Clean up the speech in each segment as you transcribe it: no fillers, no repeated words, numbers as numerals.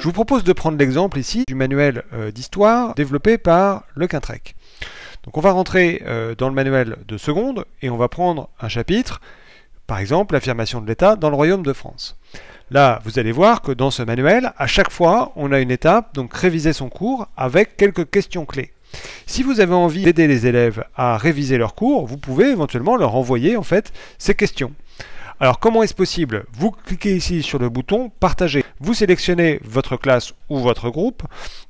Je vous propose de prendre l'exemple ici du manuel d'histoire développé par Le Quintrec. Donc on va rentrer dans le manuel de seconde et on va prendre un chapitre, par exemple l'affirmation de l'État dans le Royaume de France. Là, vous allez voir que dans ce manuel, à chaque fois, on a une étape, donc réviser son cours avec quelques questions clés. Si vous avez envie d'aider les élèves à réviser leur cours, vous pouvez éventuellement leur envoyer en fait ces questions. Alors comment est-ce possible? Vous cliquez ici sur le bouton partager. Vous sélectionnez votre classe ou votre groupe,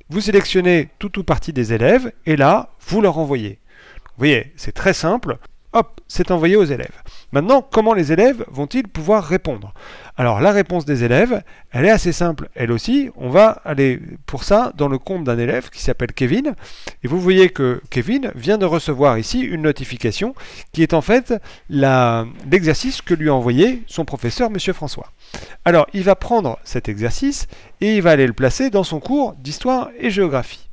vous sélectionnez tout ou partie des élèves et là, vous leur envoyez. Vous voyez, c'est très simple. Hop, c'est envoyé aux élèves. Maintenant, comment les élèves vont-ils pouvoir répondre? Alors, la réponse des élèves, elle est assez simple, elle aussi. On va aller pour ça dans le compte d'un élève qui s'appelle Kevin. Et vous voyez que Kevin vient de recevoir ici une notification qui est en fait l'exercice que lui a envoyé son professeur, Monsieur François. Alors, il va prendre cet exercice et il va aller le placer dans son cours d'histoire et géographie.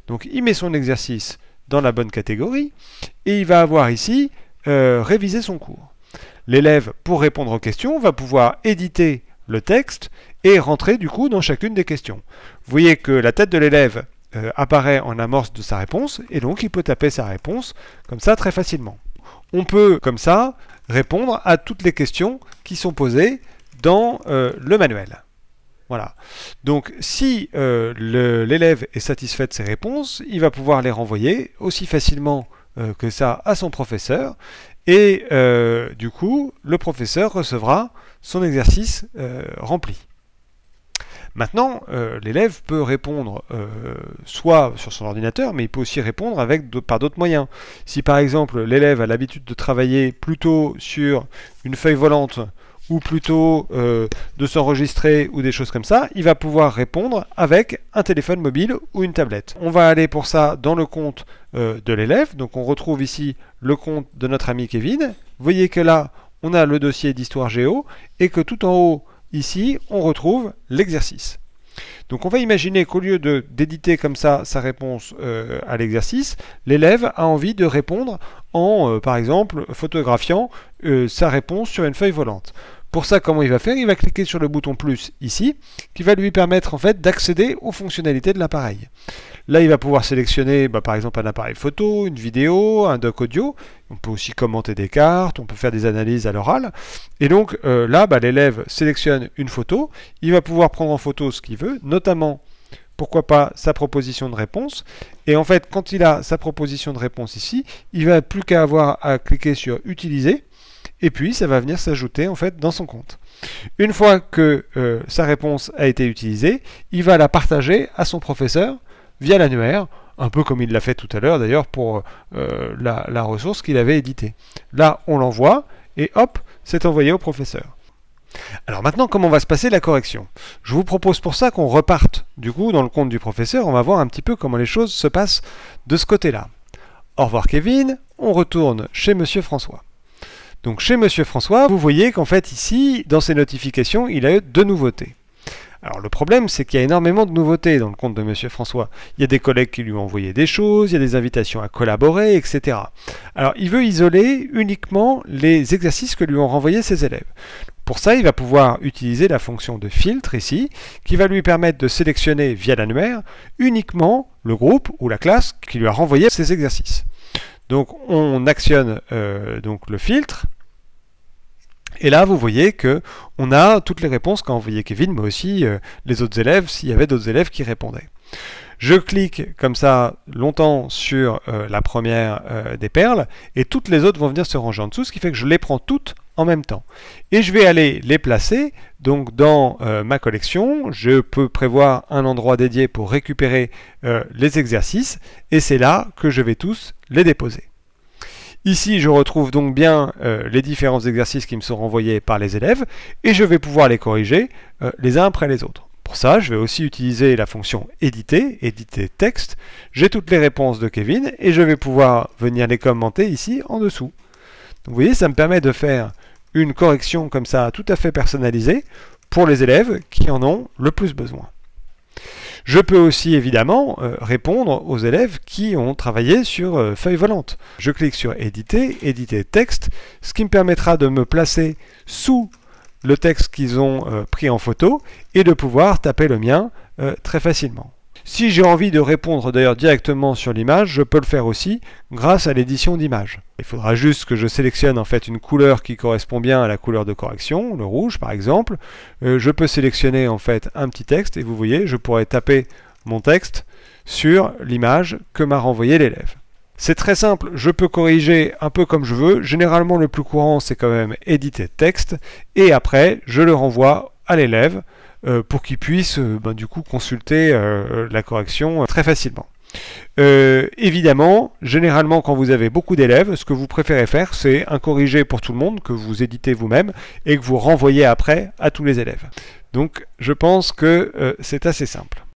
Donc, il met son exercice dans la bonne catégorie et il va avoir ici réviser son cours. L'élève, pour répondre aux questions, va pouvoir éditer le texte et rentrer du coup dans chacune des questions. Vous voyez que la tête de l'élève apparaît en amorce de sa réponse et donc il peut taper sa réponse comme ça très facilement. On peut comme ça répondre à toutes les questions qui sont posées dans le manuel. Voilà. Donc, si l'élève est satisfait de ses réponses, il va pouvoir les renvoyer aussi facilement que ça à son professeur. Et du coup, le professeur recevra son exercice rempli. Maintenant, l'élève peut répondre soit sur son ordinateur, mais il peut aussi répondre par d'autres moyens. Si par exemple, l'élève a l'habitude de travailler plutôt sur une feuille volante, ou plutôt de s'enregistrer ou des choses comme ça, il va pouvoir répondre avec un téléphone mobile ou une tablette. On va aller pour ça dans le compte de l'élève, donc on retrouve ici le compte de notre ami Kevin. Vous voyez que là, on a le dossier d'histoire géo et que tout en haut, ici, on retrouve l'exercice. Donc on va imaginer qu'au lieu d'éditer comme ça sa réponse à l'exercice, l'élève a envie de répondre en, par exemple, photographiant sa réponse sur une feuille volante. Pour ça, comment il va faire? Il va cliquer sur le bouton plus ici, qui va lui permettre en fait d'accéder aux fonctionnalités de l'appareil. Là, il va pouvoir sélectionner par exemple un appareil photo, une vidéo, un dock audio. On peut aussi commenter des cartes, on peut faire des analyses à l'oral. Et donc là, l'élève sélectionne une photo. Il va pouvoir prendre en photo ce qu'il veut, notamment, pourquoi pas, sa proposition de réponse. Et en fait, quand il a sa proposition de réponse ici, il va plus qu'à avoir à cliquer sur utiliser. Et puis, ça va venir s'ajouter en fait dans son compte. Une fois que sa réponse a été utilisée, il va la partager à son professeur via l'annuaire, un peu comme il l'a fait tout à l'heure d'ailleurs pour la ressource qu'il avait éditée. Là, on l'envoie et hop, c'est envoyé au professeur. Alors maintenant, comment va se passer la correction? Je vous propose pour ça qu'on reparte du coup dans le compte du professeur. On va voir un petit peu comment les choses se passent de ce côté-là. Au revoir Kevin, on retourne chez Monsieur François. Donc chez Monsieur François, vous voyez qu'en fait ici, dans ses notifications, il a eu 2 nouveautés. Alors le problème, c'est qu'il y a énormément de nouveautés dans le compte de Monsieur François. Il y a des collègues qui lui ont envoyé des choses, il y a des invitations à collaborer, etc. Alors il veut isoler uniquement les exercices que lui ont renvoyés ses élèves. Pour ça, il va pouvoir utiliser la fonction de filtre ici, qui va lui permettre de sélectionner via l'annuaire uniquement le groupe ou la classe qui lui a renvoyé ses exercices. Donc on actionne donc le filtre. Et là, vous voyez que on a toutes les réponses qu'a envoyé Kevin, mais aussi les autres élèves, s'il y avait d'autres élèves qui répondaient. Je clique comme ça longtemps sur la première des perles, et toutes les autres vont venir se ranger en dessous, ce qui fait que je les prends toutes en même temps. Et je vais aller les placer donc dans ma collection. Je peux prévoir un endroit dédié pour récupérer les exercices, et c'est là que je vais tous les déposer. Ici, je retrouve donc bien les différents exercices qui me sont renvoyés par les élèves et je vais pouvoir les corriger les uns après les autres. Pour ça, je vais aussi utiliser la fonction éditer, éditer texte. J'ai toutes les réponses de Kevin et je vais pouvoir venir les commenter ici en dessous. Donc, vous voyez, ça me permet de faire une correction comme ça tout à fait personnalisée pour les élèves qui en ont le plus besoin. Je peux aussi évidemment répondre aux élèves qui ont travaillé sur feuille volante. Je clique sur éditer, éditer texte, ce qui me permettra de me placer sous le texte qu'ils ont pris en photo et de pouvoir taper le mien très facilement. Si j'ai envie de répondre d'ailleurs directement sur l'image, je peux le faire aussi grâce à l'édition d'images. Il faudra juste que je sélectionne en fait une couleur qui correspond bien à la couleur de correction, le rouge par exemple. Je peux sélectionner en fait un petit texte et vous voyez, je pourrais taper mon texte sur l'image que m'a renvoyé l'élève. C'est très simple, je peux corriger un peu comme je veux. Généralement le plus courant c'est quand même éditer texte et après je le renvoie à l'élève pour qu'il puisse du coup consulter la correction très facilement. Évidemment, généralement quand vous avez beaucoup d'élèves, ce que vous préférez faire c'est un corrigé pour tout le monde que vous éditez vous-même et que vous renvoyez après à tous les élèves. Donc je pense que c'est assez simple.